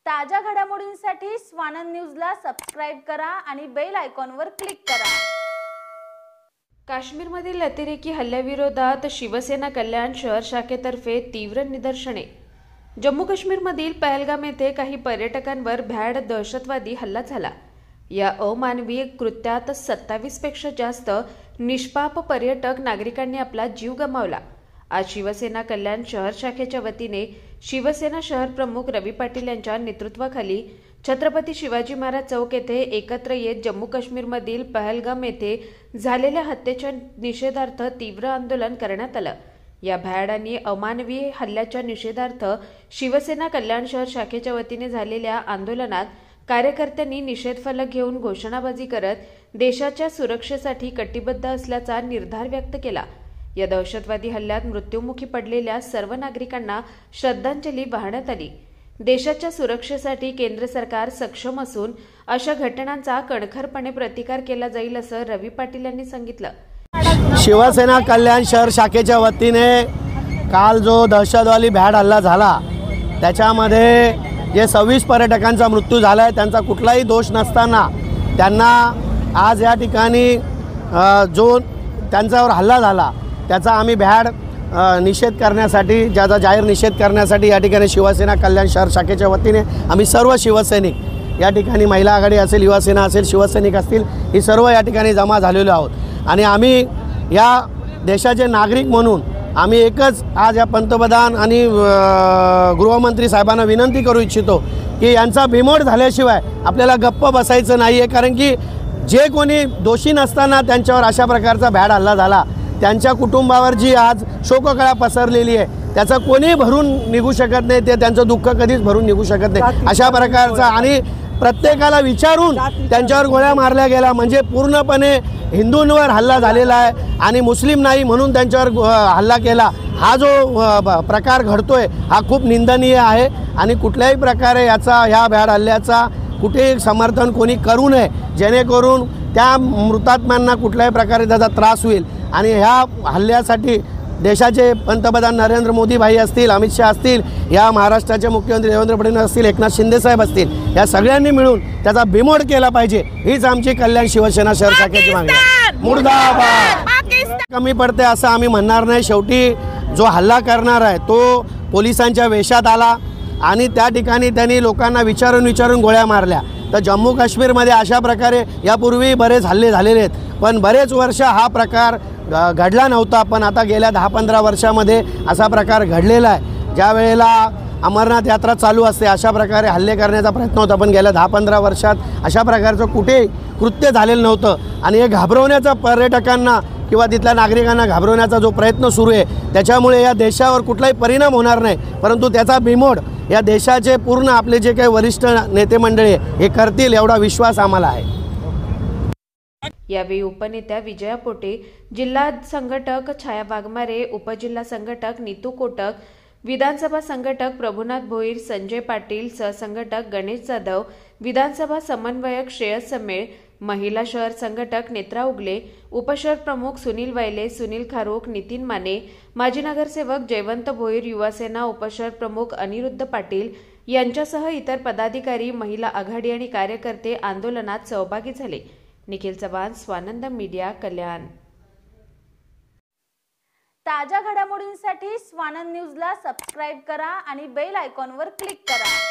ताज्या घडामोडींसाठी स्वानंद न्यूजला सबस्क्राइब करा आणि बेल आयकॉनवर क्लिक करा। काश्मीरमधील अतिरेकी हल्ल्याविरोधात शिवसेना कल्याण शहर शाखेतर्फे तीव्र निदर्शने। जम्मू काश्मीरमधील पहलगाम येथे काही पर्यटकांवर भ्याड दहशतवादी हल्ला झाला। या अमानवीय कृत्यात 27 पेक्षा जास्त निष्पाप पर्यटक नागरिकांनी आपला जीव गमावला। आज शिवसेना कल्याण शहर शाखेच्या वतीने शिवसेना शहर प्रमुख रवी पाटील यांच्या नेतृत्वाखाली छत्रपती शिवाजी महाराज चौक येथे एकत्र येत जम्मू काश्मीरमधील पहलगाम येथे झालेल्या हत्येच्या निषेधार्थ तीव्र आंदोलन करण्यात आलं। या भ्याड आणि अमानवीय हल्ल्याच्या निषेधार्थ शिवसेना कल्याण शहर शाखेच्या वतीने झालेल्या आंदोलनात कार्यकर्त्यांनी निषेध फलक घेऊन घोषणाबाजी करत देशाच्या सुरक्षेसाठी कटिबद्ध असल्याचा निर्धार व्यक्त केला। या दहशतवादी हल्ल्यात मृत्युमुखी पडलेल्या सर्व नागरिकांना श्रद्धांजली वाहण्यात आली। देशाच्या सुरक्षेसाठी केंद्र सरकार सक्षम असून अशा घटनांचा कणखरपणे प्रतिकार केला जाईल असं रवी पाटील यांनी सांगितलं। शिवसेना कल्याण शहर शाखेच्या वतीने काल जो दहशतवादी भ्याड हल्ला झाला त्याच्यामध्ये जे 26 पर्यटकांचा मृत्यू झाला आहे त्यांचा कुठलाही दोष नसताना त्यांना आज या ठिकाणी जो त्यांच्यावर हल्ला झाला त्याचा आम्ही भ्याड निषेध करण्यासाठी ज्याचा जाहीर निषेध करण्यासाठी या ठिकाणी शिवसेना कल्याण शहर शाखेच्या वतीने आम्ही सर्व शिवसैनिक या ठिकाणी महिला आघाडी असेल, युवासेना असेल, शिवसैनिक असतील, ही सर्व या ठिकाणी जमा झालेलो आहोत। आणि आम्ही या देशाचे नागरिक म्हणून आम्ही एकच आज या पंतप्रधान आणि गृहमंत्री साहेबांना विनंती करू इच्छितो की यांचा बिमोड झाल्याशिवाय आपल्याला गप्प बसायचं नाही आहे। कारण की जे कोणी दोषी नसताना त्यांच्यावर अशा प्रकारचा भ्याड हल्ला झाला, त्यांच्या कुटुंबावर जी आज शोककळा पसरलेली आहे त्याचा कोणी भरून निघू शकत नाही, ते त्यांचं दुःख कधीच भरून निघू शकत नाही। अशा प्रकारचा आणि प्रत्येकाला विचारून त्यांच्यावर गोळ्या मारल्या गेल्या म्हणजे पूर्णपणे हिंदूंवर हल्ला झालेला आहे आणि मुस्लिम नाही म्हणून त्यांच्यावर हल्ला केला, हा जो प्रकार घडतोय हा खूप निंदनीय आहे। आणि कुठल्याही प्रकारे ह्या भ्याड हल्ल्याचा कुठेही समर्थन कोणी करू नये, जेणेकरून त्या मृतात्म्यांना कुठल्याही प्रकारे त्याचा त्रास होईल। आणि ह्या हल्ल्यासाठी देशाचे पंतप्रधान नरेंद्र मोदी भाई असतील, अमित शाह असतील, या महाराष्ट्राचे मुख्यमंत्री देवेंद्र फडणवीस असतील, एकनाथ शिंदे साहेब असतील, या सगळ्यांनी मिळून त्याचा बिमोड केला पाहिजे, हीच आमची कल्याण शिवसेना शहर शाखेची मागणी आहे। मुर्दाबाद। कमी पडते असं आम्ही म्हणणार नाही। शेवटी जो हल्ला करणार आहे तो पोलिसांच्या वेशात आला आणि त्या ठिकाणी त्यांनी लोकांना विचारून गोळ्या मारल्या। तर जम्मू काश्मीरमध्ये अशा प्रकारे यापूर्वी बरेच हल्ले झालेले आहेत, पण बरेच वर्ष हा प्रकार घडला नव्हता। पण आता गेल्या 10-15 वर्षामध्ये असा प्रकार घडलेला आहे। ज्या वेळेला अमरनाथ यात्रा चालू असते अशा प्रकारे हल्ले करण्याचा प्रयत्न होता, पण गेल्या 10-15 वर्षात अशा प्रकारचं कुठेही कृत्य झालेलं नव्हतं। आणि हे घाबरवण्याचा पर्यटकांना किंवा तिथल्या नागरिकांना घाबरवण्याचा जो प्रयत्न सुरू आहे त्याच्यामुळे या देशावर कुठलाही परिणाम होणार नाही, परंतु त्याचा बिमोड या देशाचे पूर्ण आपले जे काही वरिष्ठ नेते मंडळी हे करतील एवढा विश्वास आम्हाला आहे। यावेळी उपनेत्या विजया पोटे, जिल्हा संघटक छाया वाघमारे, उपजिल्हा संघटक नीतू कोटक, विधानसभा संघटक प्रभुनाथ भोईर, संजय पाटील, सहसंघटक गणेश जाधव, विधानसभा समन्वयक श्रेयस समेळ, महिला शहर संघटक नेत्रा उगले, उपशहर प्रमुख सुनील वैले, सुनील खारोख, नितीन माने, माजी नगरसेवक जयवंत भोईर, युवासेना उपशहर प्रमुख अनिरुद्ध पाटील यांच्यासह इतर पदाधिकारी, महिला आघाडी आणि कार्यकर्ते आंदोलनात सहभागी झाले। निखिल चव्हाण, स्वानंद मीडिया, कल्याण। ताज्या घडामोडींसाठी स्वानंद न्यूजला सबस्क्राइब करा आणि बेल आयकॉनवर क्लिक करा।